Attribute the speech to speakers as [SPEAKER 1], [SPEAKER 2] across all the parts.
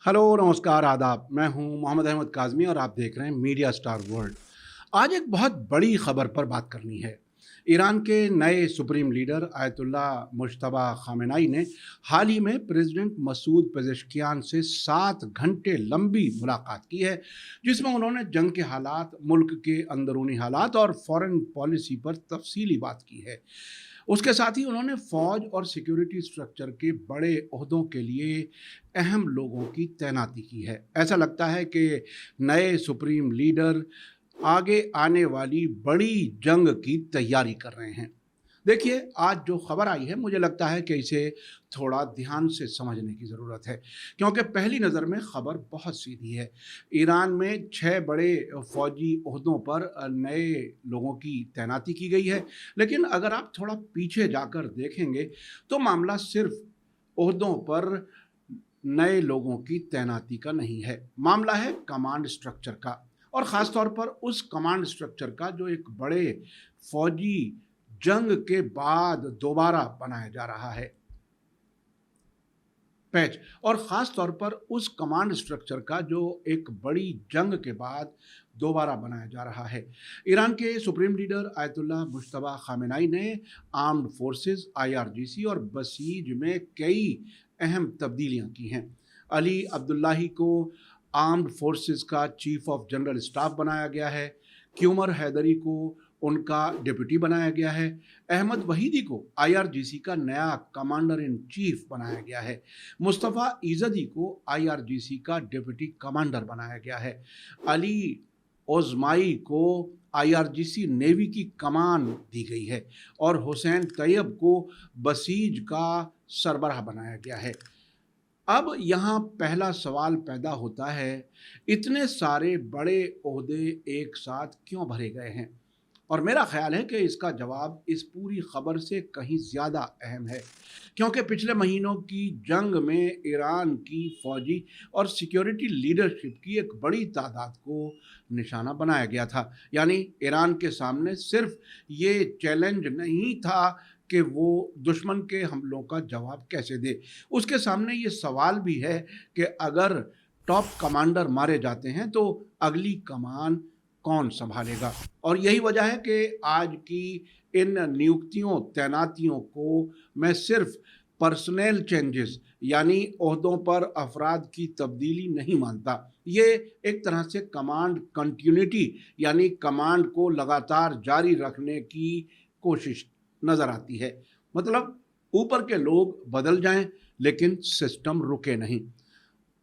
[SPEAKER 1] Hello, नमस्कार, आदाब। मैं हूं मोहम्मद अहमद काज़मी और आप देख रहे हैं मीडिया स्टार वर्ल्ड। आज एक बहुत बड़ी खबर पर बात करनी है। ईरान के नए supreme leader ayatollah Mojtaba Khamenei ने हाल ही में प्रेसिडेंट मसूद पेज़ेश्कियान से 7 घंटे लंबी मुलाकात की है, जिसमें उन्होंने जंग के हालात, मुल्क के अंदरूनी हालात और फॉरेन पॉलिसी पर तफसीली बात की है। उसके साथ ही उन्होंने फौज और सिक्योरिटी स्ट्रक्चर के बड़े ओहदों के लिए अहम लोगों की तैनाती की है। ऐसा लगता है कि नए सुप्रीम लीडर आगे आने वाली बड़ी जंग की तैयारी कर रहे हैं। देखिए, आज जो खबर आई है, मुझे लगता है कि इसे थोड़ा ध्यान से समझने की ज़रूरत है, क्योंकि पहली नज़र में खबर बहुत सीधी है। ईरान में 6 बड़े फ़ौजी ओहदों पर नए लोगों की तैनाती की गई है, लेकिन अगर आप थोड़ा पीछे जाकर देखेंगे, तो मामला सिर्फ ओहदों पर नए लोगों की तैनाती का नहीं है। मामला है कमांड स्ट्रक्चर का, और ख़ास तौर पर उस कमांड स्ट्रक्चर का जो एक बड़े फ़ौजी जंग के बाद दोबारा बनाया जा रहा है। पैच और ख़ास तौर पर उस कमांड स्ट्रक्चर का जो एक बड़ी जंग के बाद दोबारा बनाया जा रहा है। ईरान के supreme leader ayatollah Mojtaba Khamenei ने आर्म्ड फोर्सेस आईआरजीसी और बसीज में कई अहम तब्दीलियां की हैं। अली अब्दुल्लाही को आर्म्ड फोर्सेस का चीफ ऑफ जनरल स्टाफ बनाया गया है। क्यूमर हैदरी को उनका डिप्टी बनाया गया है। अहमद वहीदी को आईआरजीसी का नया कमांडर इन चीफ बनाया गया है। मुस्तफ़ा इज़दी को आईआरजीसी का डिप्टी कमांडर बनाया गया है। अली ओज़माई को आईआरजीसी नेवी की कमान दी गई है और हुसैन तैयब को बसीज का सरबराह बनाया गया है। अब यहाँ पहला सवाल पैदा होता है, इतने सारे बड़े ओहदे एक साथ क्यों भरे गए हैं? और मेरा ख़्याल है कि इसका जवाब इस पूरी ख़बर से कहीं ज़्यादा अहम है, क्योंकि पिछले महीनों की जंग में ईरान की फ़ौजी और सिक्योरिटी लीडरशिप की एक बड़ी तादाद को निशाना बनाया गया था। यानी ईरान के सामने सिर्फ ये चैलेंज नहीं था कि वो दुश्मन के हमलों का जवाब कैसे दे, उसके सामने ये सवाल भी है कि अगर टॉप कमांडर मारे जाते हैं तो अगली कमान कौन संभालेगा। और यही वजह है कि आज की इन नियुक्तियों, तैनातियों को मैं सिर्फ पर्सनल चेंजेस यानी ओहदों पर अफराद की तब्दीली नहीं मानता। ये एक तरह से कमांड कंटिन्यूटी यानी कमांड को लगातार जारी रखने की कोशिश नज़र आती है। मतलब ऊपर के लोग बदल जाएं लेकिन सिस्टम रुके नहीं।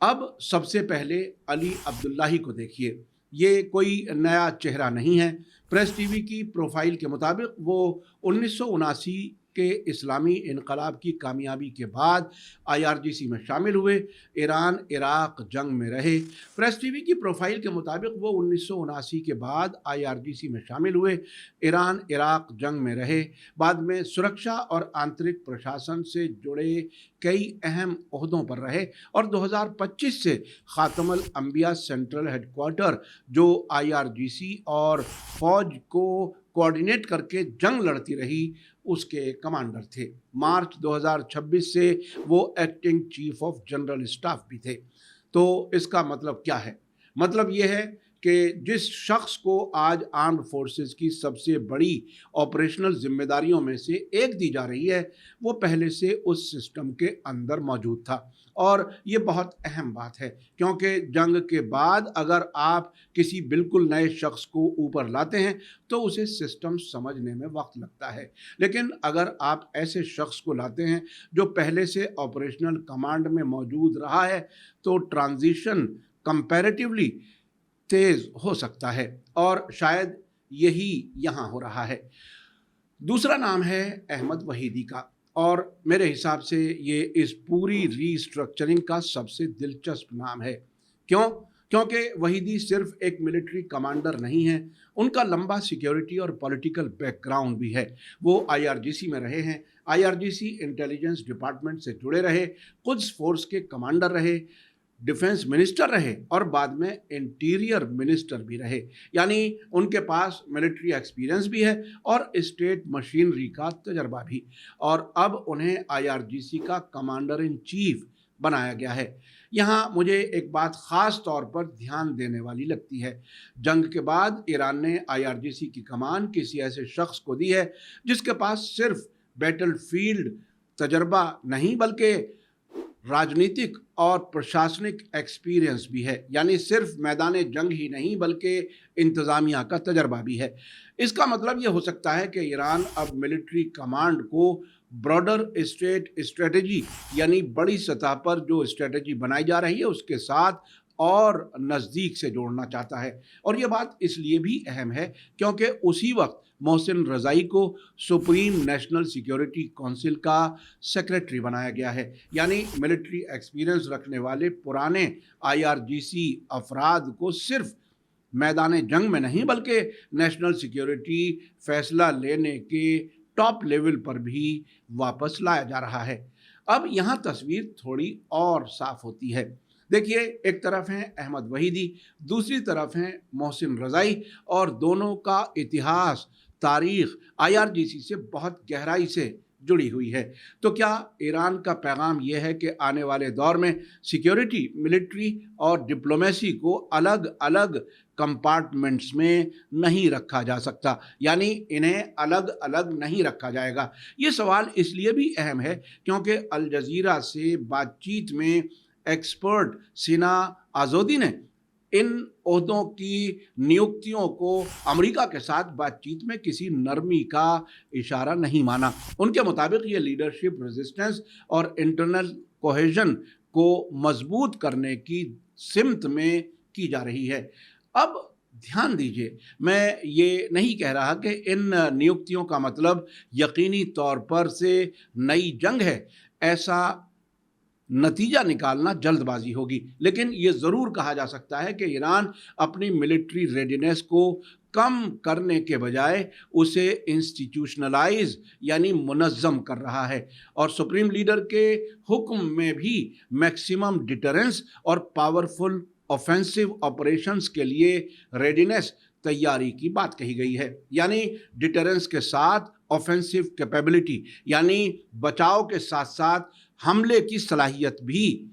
[SPEAKER 1] अब सबसे पहले अली अब्दुल्लाही को देखिए। ये कोई नया चेहरा नहीं है। प्रेस टीवी की प्रोफाइल के मुताबिक वो 1979 के इस्लामी इनकलाब की कामयाबी के बाद आईआरजीसी में शामिल हुए, ईरान इराक जंग में रहे। प्रेस टीवी की प्रोफाइल के मुताबिक वो 1979 के बाद आईआरजीसी में शामिल हुए, ईरान इराक जंग में रहे, बाद में सुरक्षा और आंतरिक प्रशासन से जुड़े कई अहम ओहदों पर रहे और 2025 से ख़ातमुल अंबिया सेंट्रल हेडक्वार्टर जो आईआरजीसी और फौज को कोऑर्डिनेट करके जंग लड़ती रही उसके कमांडर थे। मार्च 2026 से वो acting chief of general staff भी थे। तो इसका मतलब क्या है? मतलब ये है कि जिस शख्स को आज आर्म्ड फोर्सेस की सबसे बड़ी ऑपरेशनल जिम्मेदारियों में से एक दी जा रही है, वो पहले से उस सिस्टम के अंदर मौजूद था। और ये बहुत अहम बात है, क्योंकि जंग के बाद अगर आप किसी बिल्कुल नए शख्स को ऊपर लाते हैं तो उसे सिस्टम समझने में वक्त लगता है। लेकिन अगर आप ऐसे शख्स को लाते हैं जो पहले से ऑपरेशनल कमांड में मौजूद रहा है, तो ट्रांजिशन कंपैरेटिवली तेज़ हो सकता है और शायद यही यहाँ हो रहा है। दूसरा नाम है अहमद वहीदी का, और मेरे हिसाब से ये इस पूरी रीस्ट्रक्चरिंग का सबसे दिलचस्प नाम है। क्यों? क्योंकि वहीदी सिर्फ एक मिलिट्री कमांडर नहीं है, उनका लंबा सिक्योरिटी और पॉलिटिकल बैकग्राउंड भी है। वो आईआरजीसी में रहे हैं, आईआरजीसी इंटेलिजेंस डिपार्टमेंट से जुड़े रहे, कुद्स फोर्स के कमांडर रहे, डिफेंस मिनिस्टर रहे और बाद में इंटीरियर मिनिस्टर भी रहे। यानी उनके पास मिलिट्री एक्सपीरियंस भी है और स्टेट मशीनरी का तजर्बा भी। और अब उन्हें आईआरजीसी का कमांडर इन चीफ बनाया गया है। यहाँ मुझे एक बात ख़ास तौर पर ध्यान देने वाली लगती है। जंग के बाद ईरान ने आईआरजीसी की कमान किसी ऐसे शख्स को दी है जिसके पास सिर्फ बैटलफील्ड तजर्बा नहीं बल्कि राजनीतिक और प्रशासनिक एक्सपीरियंस भी है, यानी सिर्फ मैदान जंग ही नहीं बल्कि इंतज़ामिया का तजर्बा भी है। इसका मतलब ये हो सकता है कि ईरान अब मिलिट्री कमांड को ब्रॉडर स्टेट स्ट्रेटजी यानी बड़ी सतह पर जो स्ट्रेटजी बनाई जा रही है उसके साथ और नज़दीक से जोड़ना चाहता है। और ये बात इसलिए भी अहम है क्योंकि उसी वक्त मोहसिन रज़ाई को सुप्रीम नेशनल सिक्योरिटी काउंसिल का सेक्रेटरी बनाया गया है, यानी मिलिट्री एक्सपीरियंस रखने वाले पुराने आईआरजीसी अफराद को सिर्फ मैदान जंग में नहीं बल्कि नेशनल सिक्योरिटी फैसला लेने के टॉप लेवल पर भी वापस लाया जा रहा है। अब यहाँ तस्वीर थोड़ी और साफ होती है। देखिए, एक तरफ हैं अहमद वहीदी, दूसरी तरफ हैं मोहसिन रज़ाई, और दोनों का इतिहास, तारीख़ आईआरजीसी से बहुत गहराई से जुड़ी हुई है। तो क्या ईरान का पैगाम यह है कि आने वाले दौर में सिक्योरिटी, मिलिट्री और डिप्लोमेसी को अलग अलग कंपार्टमेंट्स में नहीं रखा जा सकता, यानी इन्हें अलग अलग नहीं रखा जाएगा? ये सवाल इसलिए भी अहम है क्योंकि अल जज़ीरा से बातचीत में एक्सपर्ट सिना आज़ोदी ने इन ओहदों की नियुक्तियों को अमेरिका के साथ बातचीत में किसी नरमी का इशारा नहीं माना। उनके मुताबिक ये लीडरशिप रेजिस्टेंस और इंटरनल कोहेजन को मजबूत करने की सिमत में की जा रही है। अब ध्यान दीजिए, मैं ये नहीं कह रहा कि इन नियुक्तियों का मतलब यकीनी तौर पर से नई जंग है। ऐसा नतीजा निकालना जल्दबाजी होगी, लेकिन ये ज़रूर कहा जा सकता है कि ईरान अपनी मिलिट्री रेडीनेस को कम करने के बजाय उसे इंस्टीट्यूशनलाइज यानी मुनज़्ज़म कर रहा है, और सुप्रीम लीडर के हुक्म में भी मैक्सिमम डिटरेंस और पावरफुल ऑफेंसिव ऑपरेशंस के लिए रेडीनेस तैयारी की बात कही गई है। यानी डिटरेंस के साथ ऑफेंसिव कैपेबिलिटी यानी बचाव के साथ साथ हमले की सलाहियत भी,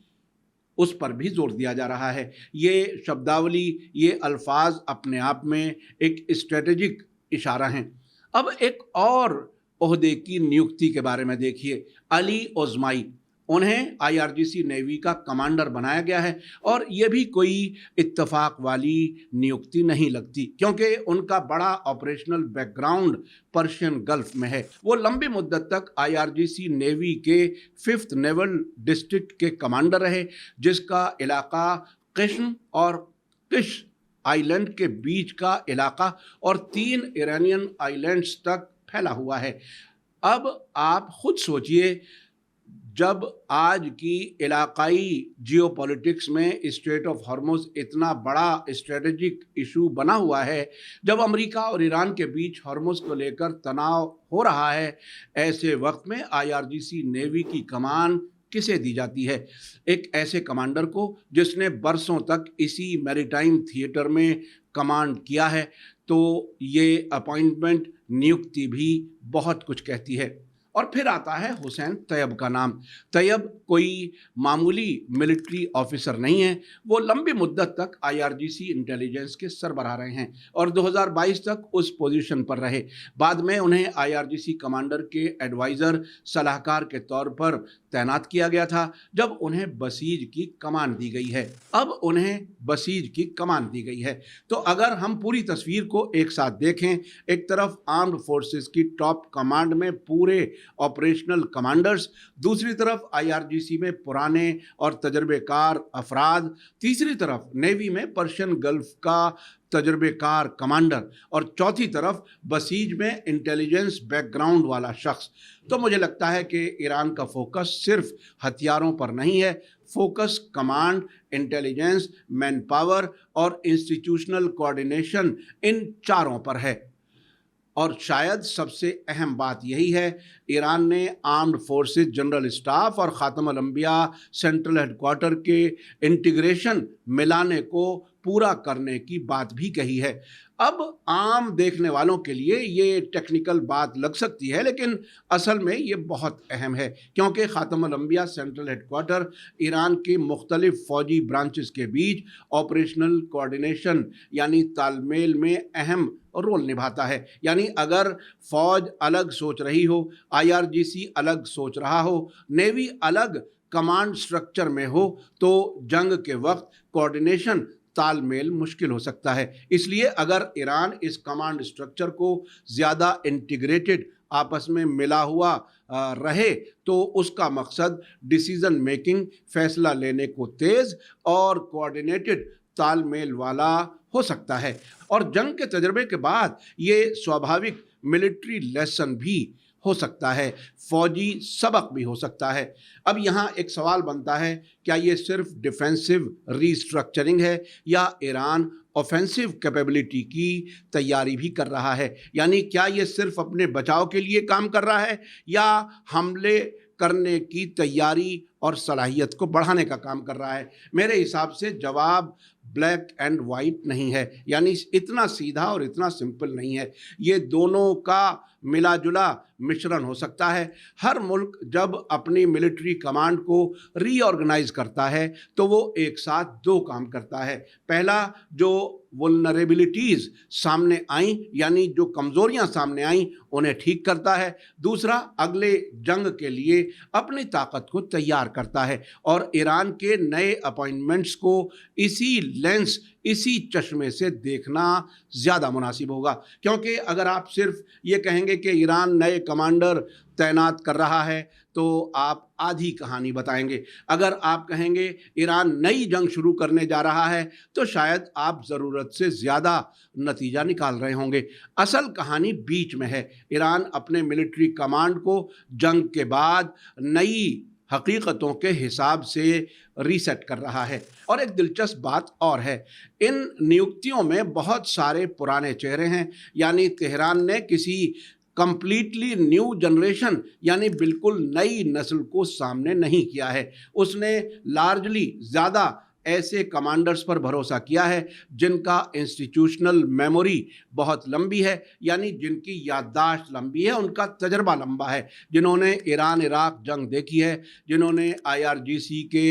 [SPEAKER 1] उस पर भी जोर दिया जा रहा है। ये शब्दावली, ये अल्फाज अपने आप में एक स्ट्रेटेजिक इशारा हैं। अब एक और ओहदे की नियुक्ति के बारे में देखिए, अली ओज़माई, उन्हें आईआरजीसी नेवी का कमांडर बनाया गया है, और ये भी कोई इत्तेफाक वाली नियुक्ति नहीं लगती क्योंकि उनका बड़ा ऑपरेशनल बैकग्राउंड पर्शियन गल्फ में है। वो लंबी मुद्दत तक आईआरजीसी नेवी के 5th नेवल डिस्ट्रिक्ट के कमांडर रहे, जिसका इलाका किश्म और किश आइलैंड के बीच का इलाका और 3 ईरानियन आइलैंड्स तक फैला हुआ है। अब आप खुद सोचिए, जब आज की इलाकाई जियोपॉलिटिक्स में स्ट्रेट ऑफ हॉर्मुज़ इतना बड़ा स्ट्रेटेजिक इशू बना हुआ है, जब अमेरिका और ईरान के बीच हॉर्मुज़ को लेकर तनाव हो रहा है, ऐसे वक्त में आईआरजीसी नेवी की कमान किसे दी जाती है? एक ऐसे कमांडर को जिसने बरसों तक इसी मैरीटाइम थिएटर में कमांड किया है। तो ये अपॉइंटमेंट, नियुक्ति भी बहुत कुछ कहती है। और फिर आता है हुसैन तैयब का नाम। तैयब कोई मामूली मिलिट्री ऑफिसर नहीं है, वो लंबी मुद्दत तक आईआरजीसी इंटेलिजेंस के सरबराह रहे हैं और 2022 तक उस पोजीशन पर रहे। बाद में उन्हें आईआरजीसी कमांडर के एडवाइज़र, सलाहकार के तौर पर तैनात किया गया था जब उन्हें बसीज की कमान दी गई है। अब उन्हें बसीज की कमान दी गई है। तो अगर हम पूरी तस्वीर को एक साथ देखें, एक तरफ आर्म्ड फोर्सेस की टॉप कमांड में पूरे ऑपरेशनल कमांडर्स, दूसरी तरफ आईआरजीसी में पुराने और तजर्बेकार अफराद, तीसरी तरफ नेवी में पर्शियन गल्फ का तजर्बेकार कमांडर, और चौथी तरफ बसीज में इंटेलिजेंस बैकग्राउंड वाला शख्स। तो मुझे लगता है कि ईरान का फोकस सिर्फ हथियारों पर नहीं है, focus command, intelligence, man power और इंस्टीट्यूशनल कोऑर्डिनेशन, इन चारों पर है। और शायद सबसे अहम बात यही है, ईरान ने आर्म्ड फोर्सेस जनरल स्टाफ और ख़ातम अल अंबिया सेंट्रल हेडक्वार्टर के इंटीग्रेशन मिलाने को पूरा करने की बात भी कही है। अब आम देखने वालों के लिए ये टेक्निकल बात लग सकती है, लेकिन असल में ये बहुत अहम है, क्योंकि ख़ातमुल अंबिया सेंट्रल हेडक्वार्टर ईरान के मुख्तलिफ फ़ौजी ब्रांचेस के बीच ऑपरेशनल कोऑर्डिनेशन यानी तालमेल में अहम रोल निभाता है। यानी अगर फ़ौज अलग सोच रही हो, IRGC अलग सोच रहा हो, नेवी अलग कमांड स्ट्रक्चर में हो, तो जंग के वक्त कोऑर्डिनेशन तालमेल मुश्किल हो सकता है। इसलिए अगर ईरान इस कमांड स्ट्रक्चर को ज़्यादा इंटीग्रेटेड, आपस में मिला हुआ रहे, तो उसका मकसद डिसीज़न मेकिंग, फैसला लेने को तेज़ और कोऑर्डिनेटेड तालमेल वाला हो सकता है। और जंग के तजर्बे के बाद ये स्वाभाविक मिलिट्री लेसन भी हो सकता है, फौजी सबक भी हो सकता है। अब यहाँ एक सवाल बनता है, क्या ये सिर्फ डिफेंसिव रीस्ट्रक्चरिंग है या ईरान ऑफेंसिव कैपेबिलिटी की तैयारी भी कर रहा है? यानी क्या ये सिर्फ अपने बचाव के लिए काम कर रहा है या हमले करने की तैयारी और सलाहियत को बढ़ाने का काम कर रहा है? मेरे हिसाब से जवाब ब्लैक एंड वाइट नहीं है, यानी इतना सीधा और इतना सिंपल नहीं है। ये दोनों का मिला जुला मिश्रण हो सकता है। हर मुल्क जब अपनी मिलिट्री कमांड को रीऑर्गेनाइज करता है तो वो एक साथ दो काम करता है। पहला, जो वल्नरेबिलिटीज़ सामने आईं, यानी जो कमज़ोरियां सामने आईं, उन्हें ठीक करता है। दूसरा, अगले जंग के लिए अपनी ताकत को तैयार करता है। और ईरान के नए अपॉइंटमेंट्स को इसी लेंस, इसी चश्मे से देखना ज़्यादा मुनासिब होगा, क्योंकि अगर आप सिर्फ ये कहेंगे कि ईरान नए कमांडर तैनात कर रहा है तो आप आधी कहानी बताएंगे। अगर आप कहेंगे ईरान नई जंग शुरू करने जा रहा है तो शायद आप ज़रूरत से ज़्यादा नतीजा निकाल रहे होंगे। असल कहानी बीच में है। ईरान अपने मिलिट्री कमांड को जंग के बाद नई हकीकतों के हिसाब से रीसेट कर रहा है। और एक दिलचस्प बात और है, इन नियुक्तियों में बहुत सारे पुराने चेहरे हैं। यानी तेहरान ने किसी कंप्लीटली न्यू जनरेशन, यानी बिल्कुल नई नस्ल को सामने नहीं किया है। उसने लार्जली ज़्यादा ऐसे कमांडर्स पर भरोसा किया है जिनका इंस्टीट्यूशनल मेमोरी बहुत लंबी है, यानी जिनकी याददाश्त लंबी है, उनका तजर्बा लंबा है, जिन्होंने ईरान इराक जंग देखी है, जिन्होंने IRGC के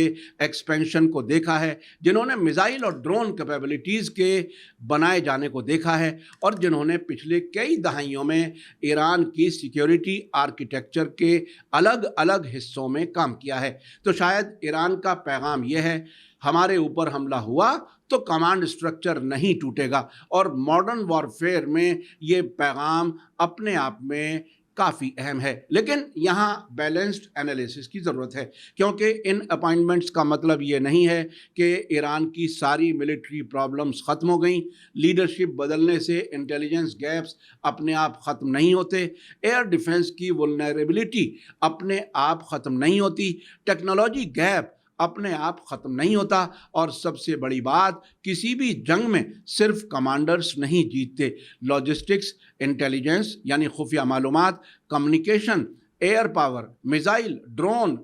[SPEAKER 1] एक्सपेंशन को देखा है, जिन्होंने मिसाइल और ड्रोन कैपेबिलिटीज़ के बनाए जाने को देखा है, और जिन्होंने पिछले कई दहाइयों में ईरान की सिक्योरिटी आर्किटेक्चर के अलग अलग हिस्सों में काम किया है। तो शायद ईरान का पैगाम यह है, हमारे ऊपर हमला हुआ तो कमांड स्ट्रक्चर नहीं टूटेगा। और मॉडर्न वॉरफेयर में ये पैगाम अपने आप में काफ़ी अहम है। लेकिन यहाँ बैलेंस्ड एनालिसिस की ज़रूरत है, क्योंकि इन अपॉइंटमेंट्स का मतलब ये नहीं है कि ईरान की सारी मिलिट्री प्रॉब्लम्स ख़त्म हो गई। लीडरशिप बदलने से इंटेलिजेंस गैप्स अपने आप ख़त्म नहीं होते। एयर डिफेंस की वल्नरेबिलिटी अपने आप ख़त्म नहीं होती। टेक्नोलॉजी गैप अपने आप ख़त्म नहीं होता। और सबसे बड़ी बात, किसी भी जंग में सिर्फ कमांडर्स नहीं जीतते। लॉजिस्टिक्स, इंटेलिजेंस यानी खुफिया मालूमात, communication, air power, missile, drone,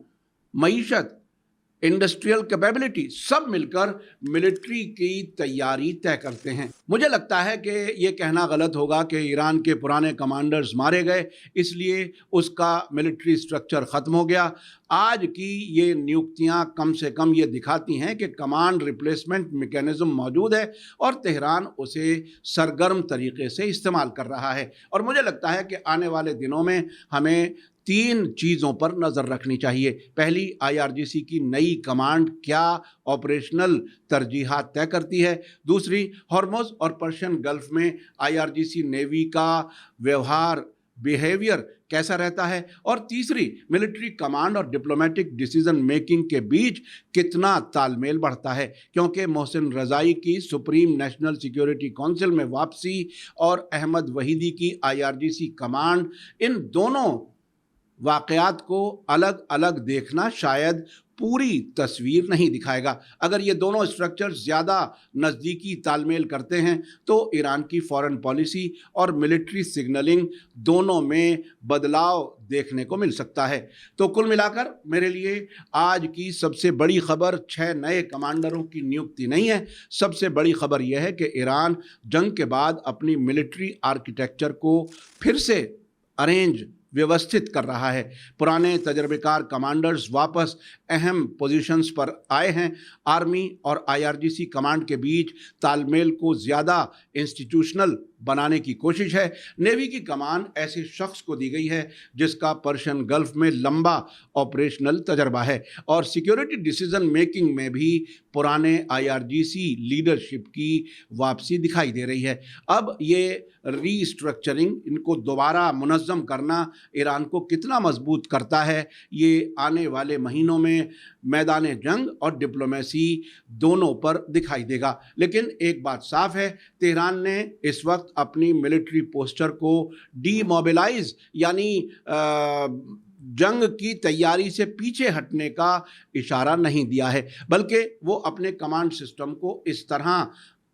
[SPEAKER 1] मईशत, इंडस्ट्रियल कैपेबिलिटी, सब मिलकर मिलिट्री की तैयारी तय करते हैं। मुझे लगता है कि ये कहना गलत होगा कि ईरान के पुराने कमांडर्स मारे गए इसलिए उसका मिलिट्री स्ट्रक्चर ख़त्म हो गया। आज की ये नियुक्तियां कम से कम ये दिखाती हैं कि कमांड रिप्लेसमेंट मैकेनिज्म मौजूद है और तेहरान उसे सरगर्म तरीके से इस्तेमाल कर रहा है। और मुझे लगता है कि आने वाले दिनों में हमें 3 चीज़ों पर नज़र रखनी चाहिए। पहली, IRGC की नई कमांड क्या ऑपरेशनल तरजीहात तय करती है। दूसरी, हॉर्मुज़ और पर्शियन गल्फ में IRGC नेवी का व्यवहार, बिहेवियर कैसा रहता है। और तीसरी, मिलिट्री कमांड और डिप्लोमेटिक डिसीजन मेकिंग के बीच कितना तालमेल बढ़ता है, क्योंकि मोहसिन रज़ाई की सुप्रीम नेशनल सिक्योरिटी काउंसिल में वापसी और अहमद वहीदी की IRGC कमांड, इन दोनों वाक़यात को अलग अलग देखना शायद पूरी तस्वीर नहीं दिखाएगा। अगर ये दोनों स्ट्रक्चर ज़्यादा नज़दीकी तालमेल करते हैं तो ईरान की फॉरेन पॉलिसी और मिलिट्री सिग्नलिंग दोनों में बदलाव देखने को मिल सकता है। तो कुल मिलाकर मेरे लिए आज की सबसे बड़ी खबर 6 नए कमांडरों की नियुक्ति नहीं है। सबसे बड़ी खबर यह है कि ईरान जंग के बाद अपनी मिलिट्री आर्किटेक्चर को फिर से व्यवस्थित कर रहा है। पुराने तजर्बेकार कमांडर्स वापस अहम पोजीशंस पर आए हैं। आर्मी और आईआरजीसी कमांड के बीच तालमेल को ज़्यादा इंस्टीट्यूशनल बनाने की कोशिश है। नेवी की कमान ऐसे शख्स को दी गई है जिसका पर्शियन गल्फ में लंबा ऑपरेशनल तजर्बा है और सिक्योरिटी डिसीजन मेकिंग में भी पुराने आईआरजीसी लीडरशिप की वापसी दिखाई दे रही है। अब ये रीस्ट्रक्चरिंग, इनको दोबारा मुनज़्ज़म करना ईरान को कितना मजबूत करता है, ये आने वाले महीनों में मैदान जंग और डिप्लोमेसी दोनों पर दिखाई देगा। लेकिन एक बात साफ है, तेहरान ने इस वक्त अपनी मिलिट्री पोस्चर को डीमोबिलाइज यानी जंग की तैयारी से पीछे हटने का इशारा नहीं दिया है, बल्कि वो अपने कमांड सिस्टम को इस तरह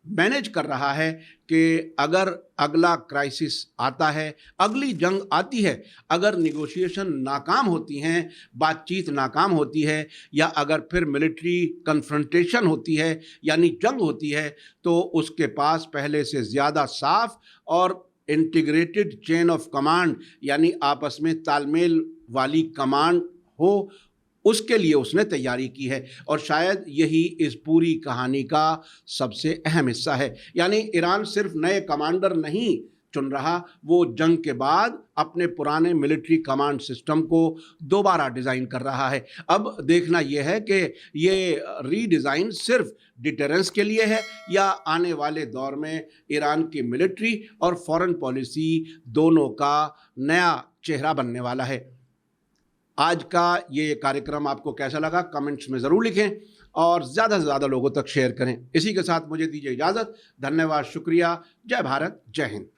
[SPEAKER 1] मैनेज कर रहा है कि अगर अगला क्राइसिस आता है, अगली जंग आती है, अगर निगोशिएशन नाकाम होती हैं, बातचीत नाकाम होती है, या अगर फिर मिलिट्री कन्फ्रंटेशन होती है यानी जंग होती है, तो उसके पास पहले से ज़्यादा साफ और इंटीग्रेटेड चेन ऑफ कमांड यानी आपस में तालमेल वाली कमांड हो, उसके लिए उसने तैयारी की है। और शायद यही इस पूरी कहानी का सबसे अहम हिस्सा है। यानी ईरान सिर्फ नए कमांडर नहीं चुन रहा, वो जंग के बाद अपने पुराने मिलिट्री कमांड सिस्टम को दोबारा डिज़ाइन कर रहा है। अब देखना यह है कि ये रीडिज़ाइन सिर्फ डिटरेंस के लिए है या आने वाले दौर में ईरान की मिलिट्री और फॉरेन पॉलिसी दोनों का नया चेहरा बनने वाला है। आज का ये कार्यक्रम आपको कैसा लगा कमेंट्स में ज़रूर लिखें और ज़्यादा से ज़्यादा लोगों तक शेयर करें। इसी के साथ मुझे दीजिए इजाज़त। धन्यवाद, शुक्रिया। जय भारत, जय हिंद।